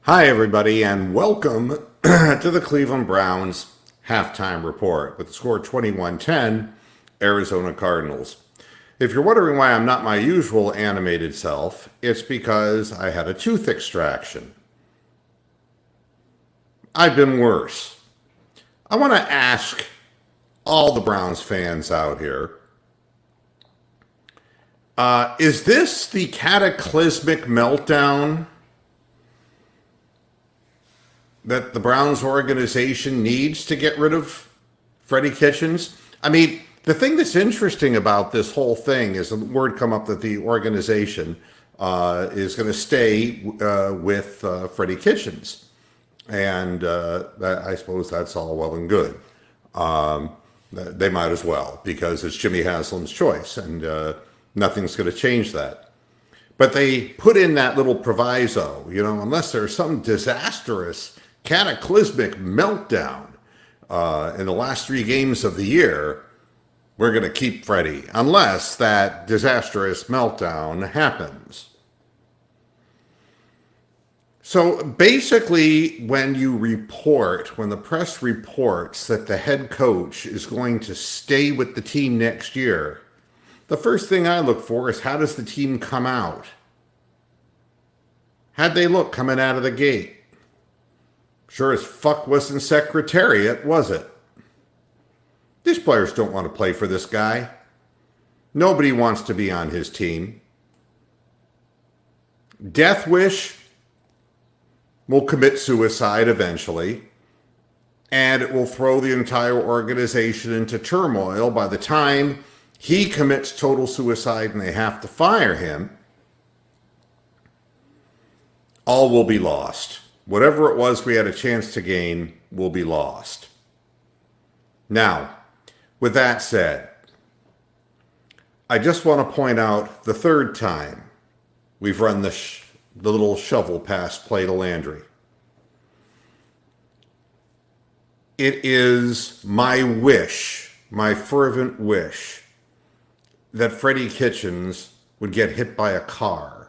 Hi, everybody, and welcome to the Cleveland Browns halftime report with the score 21-10, Arizona Cardinals. If you're wondering why I'm not my usual animated self, it's because I had a tooth extraction. I've been worse. I want to ask all the Browns fans out here, is this the cataclysmic meltdown that the Browns organization needs to get rid of Freddie Kitchens? I mean, the thing that's interesting about this whole thing is the word come up that the organization is going to stay with Freddie Kitchens. And I suppose that's all well and good. They might as well, because it's Jimmy Haslam's choice, and nothing's going to change that. But they put in that little proviso, unless there's some disastrous, cataclysmic meltdown in the last 3 games of the year, we're going to keep Freddie, unless that disastrous meltdown happens. So basically, when the press reports that the head coach is going to stay with the team next year, the first thing I look for is, how does the team come out? How'd they look coming out of the gate? Sure as fuck wasn't Secretariat, was it? These players don't want to play for this guy. Nobody wants to be on his team. Death Wish will commit suicide eventually, and it will throw the entire organization into turmoil. By the time he commits total suicide and they have to fire him, all will be lost. Whatever it was we had a chance to gain will be lost. Now, with that said, I just want to point out the third time we've run the little shovel pass play to Landry. It is my wish, my fervent wish, that Freddie Kitchens would get hit by a car.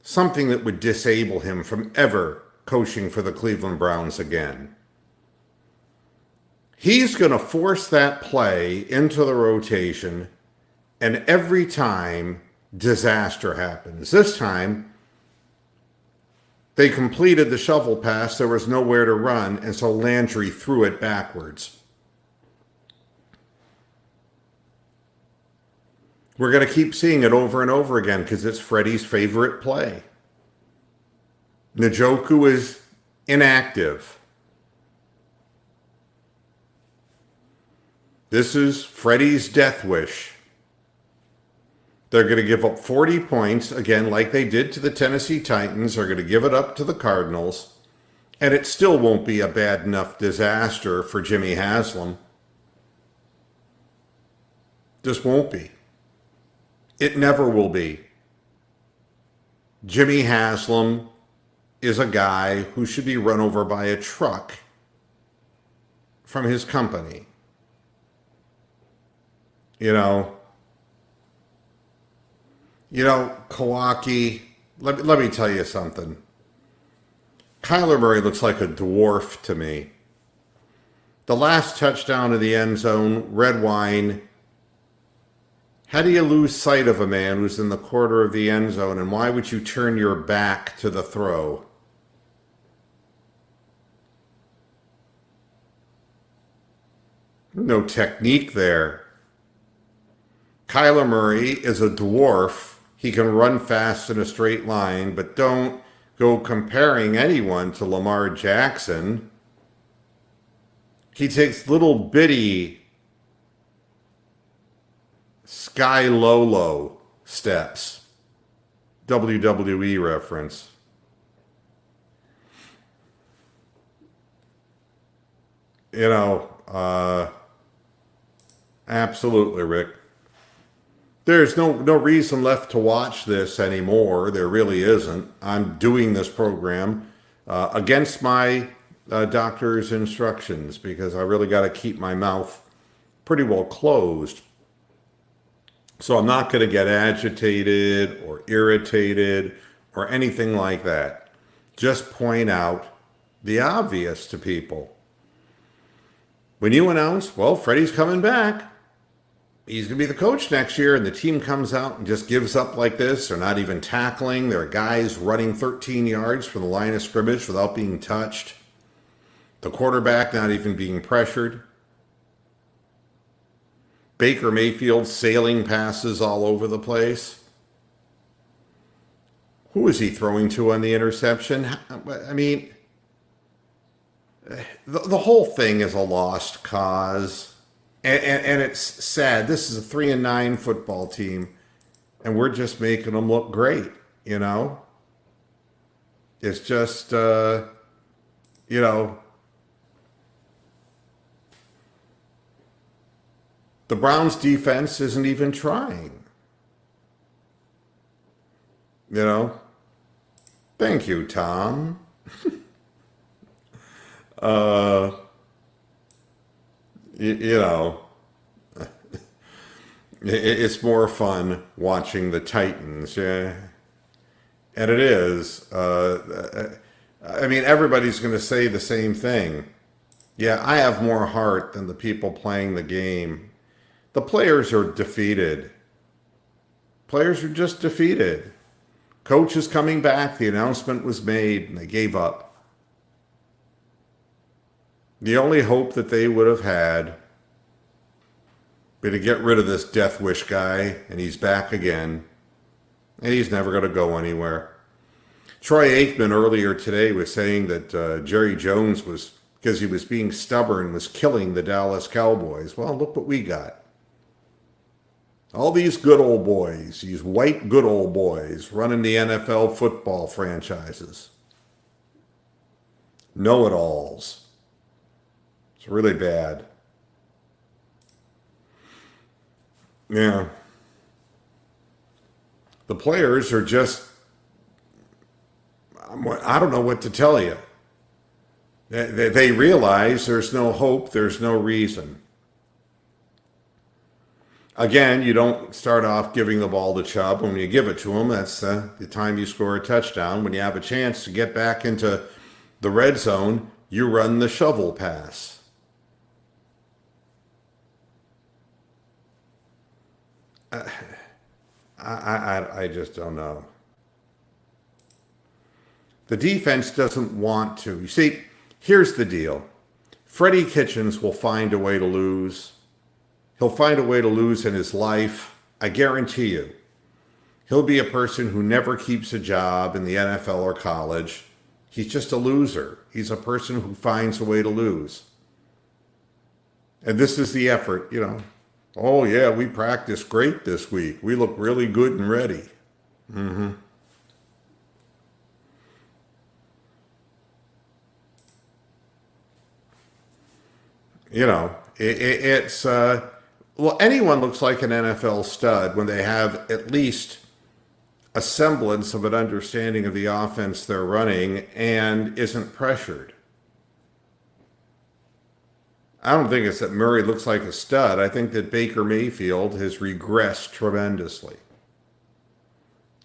Something that would disable him from ever coaching for the Cleveland Browns again. He's going to force that play into the rotation, and every time disaster happens. This time, they completed the shovel pass. There was nowhere to run, and so Landry threw it backwards. We're going to keep seeing it over and over again because it's Freddie's favorite play. Njoku is inactive. This is Freddie's death wish. They're going to give up 40 points, again, like they did to the Tennessee Titans. They're going to give it up to the Cardinals. And it still won't be a bad enough disaster for Jimmy Haslam. Just won't be. It never will be. Jimmy Haslam is a guy who should be run over by a truck from his company. Kawaki, let me tell you something. Kyler Murray looks like a dwarf to me. The last touchdown in the end zone, red wine. How do you lose sight of a man who's in the corner of the end zone, and why would you turn your back to the throw? No technique there. Kyler Murray is a dwarf. He can run fast in a straight line, but don't go comparing anyone to Lamar Jackson. He takes little bitty Sky Lolo steps. WWE reference. Absolutely, Rick. There's no reason left to watch this anymore. There really isn't. I'm doing this program against my doctor's instructions because I really got to keep my mouth pretty well closed. So I'm not going to get agitated or irritated or anything like that. just point out the obvious to people. When you announce, well, Freddie's coming back, he's going to be the coach next year, and the team comes out and just gives up like this, they're not even tackling, there are guys running 13 yards from the line of scrimmage without being touched, the quarterback not even being pressured, Baker Mayfield sailing passes all over the place. Who is he throwing to on the interception? I mean, the whole thing is a lost cause. And it's sad. This is a 3-9 football team, and we're just making them look great, you know? It's just, you know, the Browns defense isn't even trying. You know? Thank you, Tom. You know, it's more fun watching the Titans, yeah. And it is. I mean, everybody's going to say the same thing. Yeah, I have more heart than the people playing the game. The players are defeated. Players are just defeated. Coach is coming back. The announcement was made, and they gave up. The only hope that they would have had be to get rid of this death wish guy, and he's back again, and he's never going to go anywhere. Troy Aikman earlier today was saying that Jerry Jones was, because he was being stubborn, was killing the Dallas Cowboys. Well, look what we got. All these good old boys, these white good old boys running the NFL football franchises. Know-it-alls. It's really bad. Yeah. The players are just, I don't know what to tell you. They realize there's no hope, there's no reason. Again, you don't start off giving the ball to Chubb. When you give it to him, that's the time you score a touchdown. When you have a chance to get back into the red zone, you run the shovel pass. I just don't know. The defense doesn't want to. You see, here's the deal. Freddie Kitchens will find a way to lose. He'll find a way to lose in his life. I guarantee you. He'll be a person who never keeps a job in the NFL or college. He's just a loser. He's a person who finds a way to lose. And this is the effort, you know. Oh, yeah, we practiced great this week. We look really good and ready. Mm-hmm. You know, it's, well, anyone looks like an NFL stud when they have at least a semblance of an understanding of the offense they're running and isn't pressured. I don't think it's that Murray looks like a stud. I think that Baker Mayfield has regressed tremendously.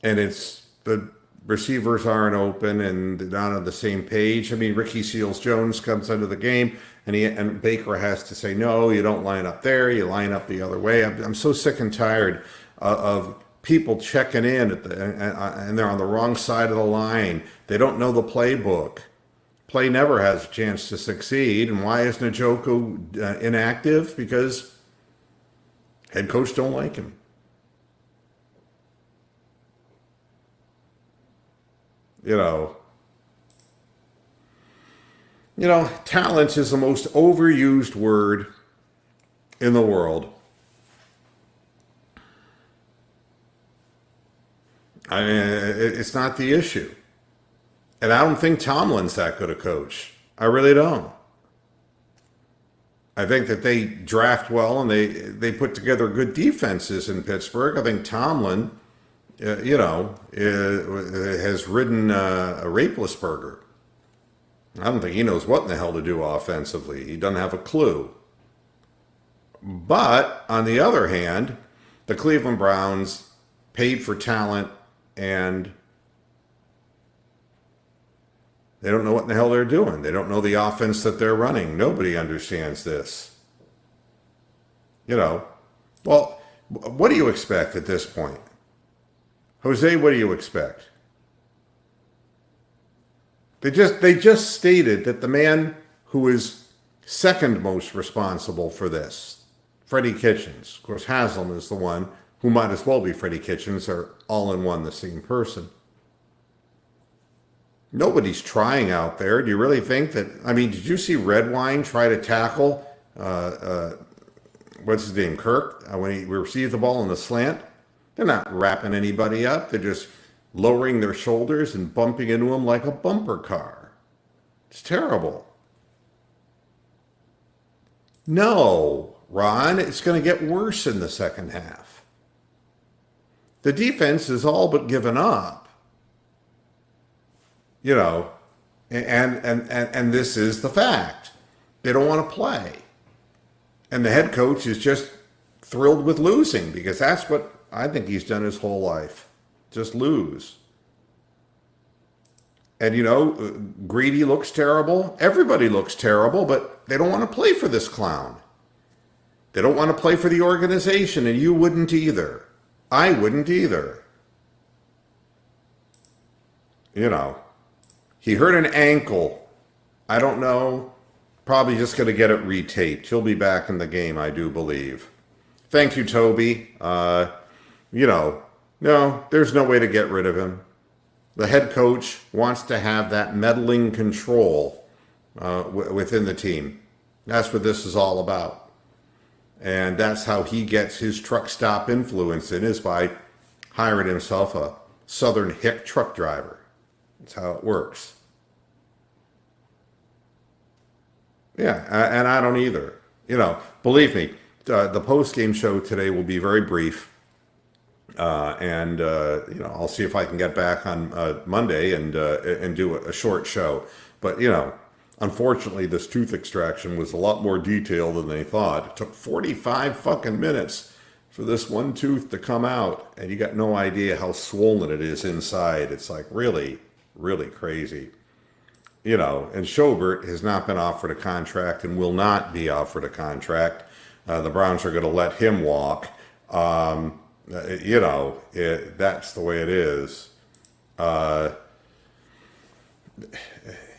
And it's the receivers aren't open and they're not on the same page. I mean, Ricky Seals-Jones comes into the game and Baker has to say, no, you don't line up there, you line up the other way. I'm so sick and tired of people checking in and they're on the wrong side of the line. They don't know the playbook. Play never has a chance to succeed. And why is Njoku inactive? Because head coach don't like him. You know, talent is the most overused word in the world. I mean, it's not the issue. And I don't think Tomlin's that good a coach. I really don't. I think that they draft well and they put together good defenses in Pittsburgh. I think Tomlin, has ridden a Raplesburger. I don't think he knows what in the hell to do offensively. He doesn't have a clue. But on the other hand, the Cleveland Browns paid for talent and They don't know what in the hell they're doing. They don't know the offense that they're running. Nobody understands this. You know, well, what do you expect at this point? Jose, what do you expect? They just stated that the man who is second most responsible for this, Freddie Kitchens. Of course, Haslam is the one who might as well be Freddie Kitchens. They're all in one, the same person. Nobody's trying out there. Do you really think that? I mean, did you see Redwine try to tackle what's his name, Kirk, when he received the ball in the slant? They're not wrapping anybody up. They're just lowering their shoulders and bumping into him like a bumper car. It's terrible. No, Ron, it's going to get worse in the second half. The defense is all but given up. You know, and this is the fact. They don't want to play. And the head coach is just thrilled with losing because that's what I think he's done his whole life. Just lose. And, you know, Greedy looks terrible. Everybody looks terrible, but they don't want to play for this clown. They don't want to play for the organization, and you wouldn't either. I wouldn't either. You know, he hurt an ankle. I don't know. Probably just going to get it retaped. He'll be back in the game, I do believe. Thank you, Toby. You know, no, there's no way to get rid of him. The head coach wants to have that meddling control within the team. That's what this is all about. And that's how he gets his truck stop influence in, is by hiring himself a Southern hick truck driver. That's how it works. Yeah, and I don't either. You know, believe me, the post-game show today will be very brief. And you know, I'll see if I can get back on Monday and do a short show. But, you know, unfortunately, this tooth extraction was a lot more detailed than they thought. It took 45 fucking minutes for this one tooth to come out, and you got no idea how swollen it is inside. It's like really, really crazy. You know, and Schobert has not been offered a contract and will not be offered a contract. The Browns are going to let him walk. You know, that's the way it is.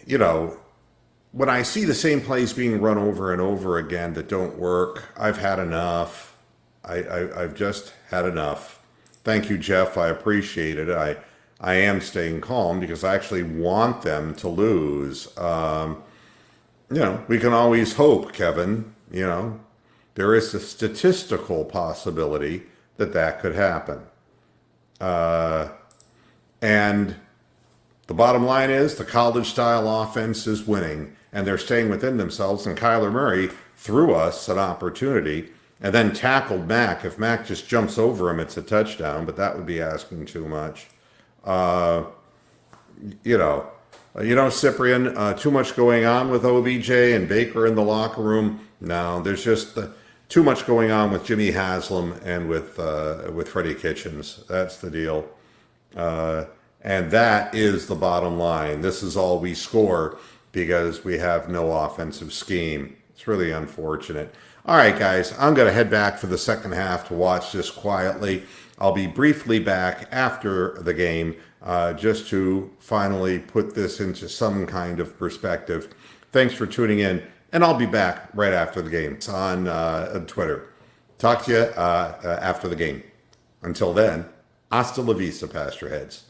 You know, when I see the same plays being run over and over again that don't work, I've had enough. I've just had enough. Thank you, Jeff. I appreciate it. I am staying calm because I actually want them to lose. You know, we can always hope, Kevin. You know, there is a statistical possibility that could happen. And the bottom line is the college-style offense is winning, and they're staying within themselves, and Kyler Murray threw us an opportunity and then tackled Mac. If Mac just jumps over him, it's a touchdown, but that would be asking too much. You know, Cyprian, too much going on with OBJ and Baker in the locker room. No, there's just too much going on with Jimmy Haslam and with Freddie Kitchens. That's the deal. And that is the bottom line. This is all we score because we have no offensive scheme. It's really unfortunate. All right, guys, I'm going to head back for the second half to watch this quietly. I'll be briefly back after the game just to finally put this into some kind of perspective. Thanks for tuning in, and I'll be back right after the game. It's on Twitter. Talk to you after the game. Until then, hasta la vista, Pastor Heads.